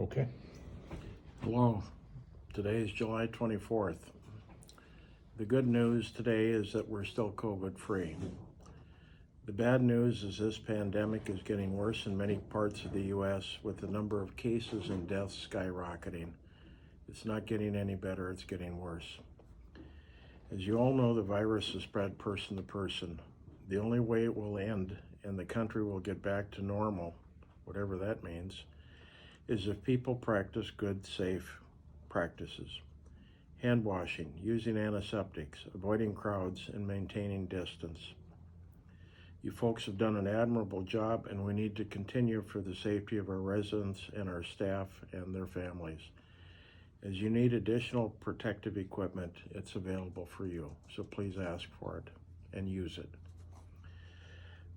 Okay. Hello, today is July 24th. The good news today is that we're still COVID-free. The bad news is this pandemic is getting worse in many parts of the U.S. with the number of cases and deaths skyrocketing. It's not getting any better, it's getting worse. As you all know, the virus is spread person to person. The only way it will end and the country will get back to normal, whatever that means, is if people practice good, safe practices. Hand washing, using antiseptics, avoiding crowds, and maintaining distance. You folks have done an admirable job, and we need to continue for the safety of our residents and our staff and their families. As you need additional protective equipment, it's available for you, so please ask for it and use it.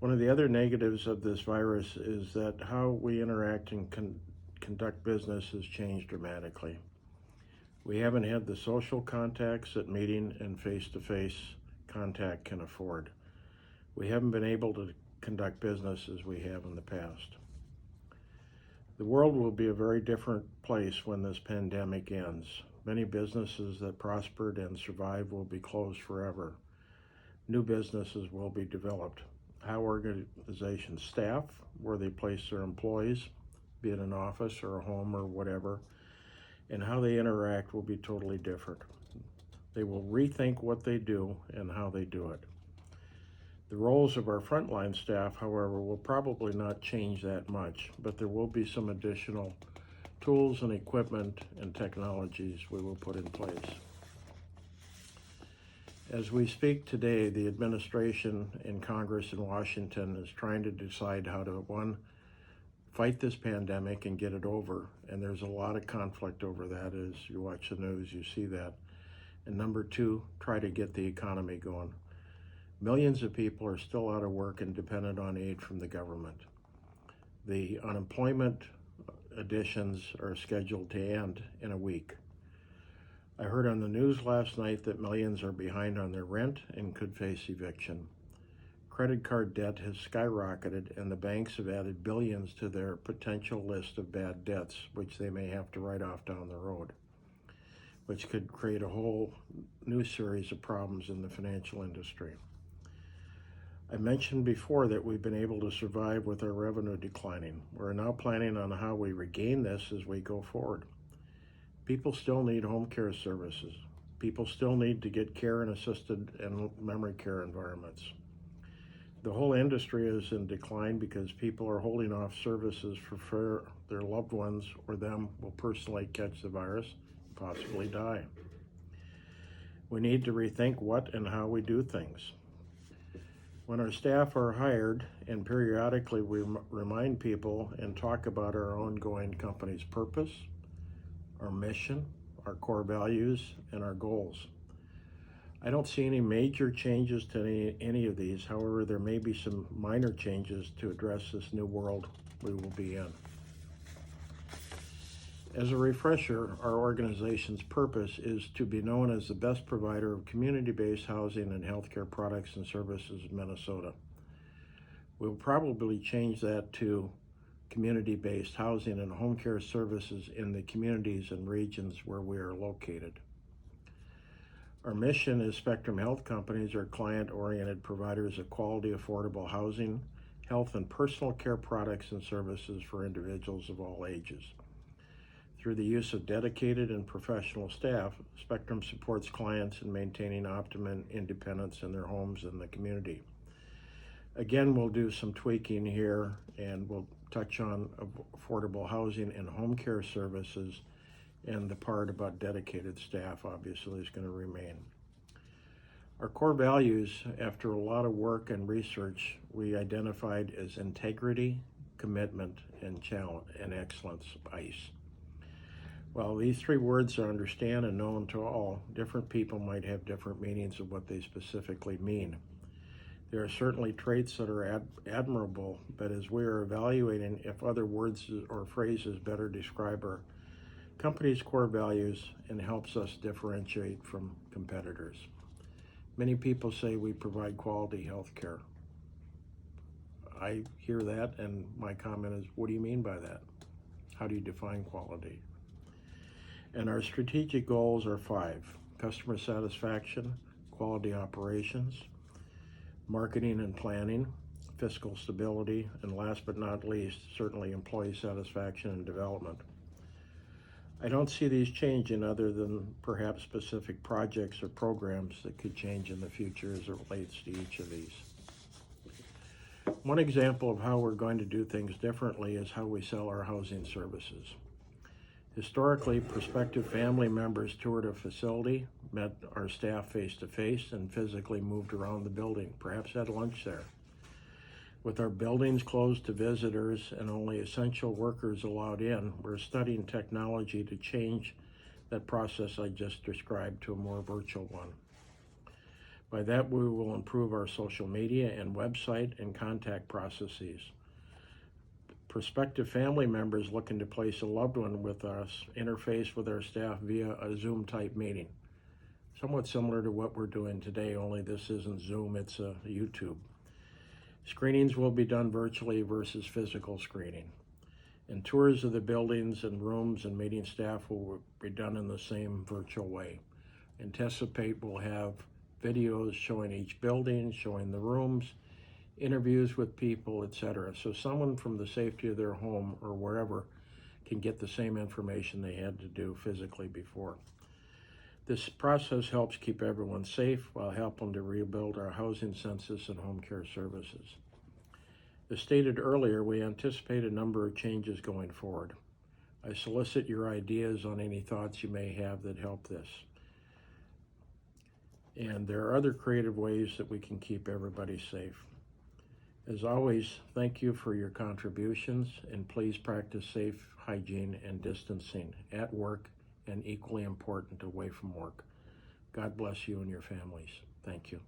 One of the other negatives of this virus is that how we interact and conduct business has changed dramatically. We haven't had the social contacts that meeting and face-to-face contact can afford. We haven't been able to conduct business as we have in the past. The world will be a very different place when this pandemic ends. Many businesses that prospered and survived will be closed forever. New businesses will be developed. How organizations staff, where they place their employees, be it an office or a home or whatever, and how they interact will be totally different. They will rethink what they do and how they do it. The roles of our frontline staff, however, will probably not change that much, but there will be some additional tools and equipment and technologies we will put in place. As we speak today, the administration and Congress in Washington is trying to decide how to, one, fight this pandemic and get it over, and there's a lot of conflict over that. As you watch the news, you see that. And number two, try to get the economy going. Millions of people are still out of work and dependent on aid from the government. The unemployment additions are scheduled to end in a week. I heard on the news last night that millions are behind on their rent and could face eviction. Credit card debt has skyrocketed, and the banks have added billions to their potential list of bad debts, which they may have to write off down the road, which could create a whole new series of problems in the financial industry. I mentioned before that we've been able to survive with our revenue declining. We're now planning on how we regain this as we go forward. People still need home care services. People still need to get care in assisted and memory care environments. The whole industry is in decline because people are holding off services for fear their loved ones or them will personally catch the virus, possibly die. We need to rethink what and how we do things. When our staff are hired, and periodically we remind people and talk about our ongoing company's purpose, our mission, our core values, and our goals. I don't see any major changes to any of these. However, there may be some minor changes to address this new world we will be in. As a refresher, our organization's purpose is to be known as the best provider of community-based housing and healthcare products and services in Minnesota. We'll probably change that to community-based housing and home care services in the communities and regions where we are located. Our mission as Spectrum Health Companies are client-oriented providers of quality, affordable housing, health, and personal care products and services for individuals of all ages. Through the use of dedicated and professional staff, Spectrum supports clients in maintaining optimum independence in their homes and the community. Again, we'll do some tweaking here, and we'll touch on affordable housing and home care services, and the part about dedicated staff obviously is going to remain. Our core values, after a lot of work and research, we identified as integrity, commitment, and challenge and excellence, ICE. While these three words are understood and known to all, different people might have different meanings of what they specifically mean. There are certainly traits that are admirable, but as we are evaluating if other words or phrases better describe our company's core values and helps us differentiate from competitors. Many people say we provide quality health care. I hear that, and my comment is, what do you mean by that? How do you define quality? And our strategic goals are 5: customer satisfaction, quality operations, marketing and planning, fiscal stability, and last but not least, certainly employee satisfaction and development. I don't see these changing other than perhaps specific projects or programs that could change in the future as it relates to each of these. One example of how we're going to do things differently is how we sell our housing services. Historically, prospective family members toured a facility, met our staff face-to-face, and physically moved around the building, perhaps had lunch there. With our buildings closed to visitors and only essential workers allowed in, we're studying technology to change that process I just described to a more virtual one. By that, we will improve our social media and website and contact processes. Prospective family members looking to place a loved one with us interface with our staff via a Zoom-type meeting. Somewhat similar to what we're doing today, only this isn't Zoom, it's YouTube. Screenings will be done virtually versus physical screening. And tours of the buildings and rooms and meeting staff will be done in the same virtual way. Anticipate we'll have videos showing each building, showing the rooms, interviews with people, etc. So someone from the safety of their home or wherever can get the same information they had to do physically before. This process helps keep everyone safe while helping to rebuild our housing census and home care services. As stated earlier, we anticipate a number of changes going forward. I solicit your ideas on any thoughts you may have that help this. And there are other creative ways that we can keep everybody safe. As always, thank you for your contributions, and please practice safe hygiene and distancing at work and equally important away from work. God bless you and your families. Thank you.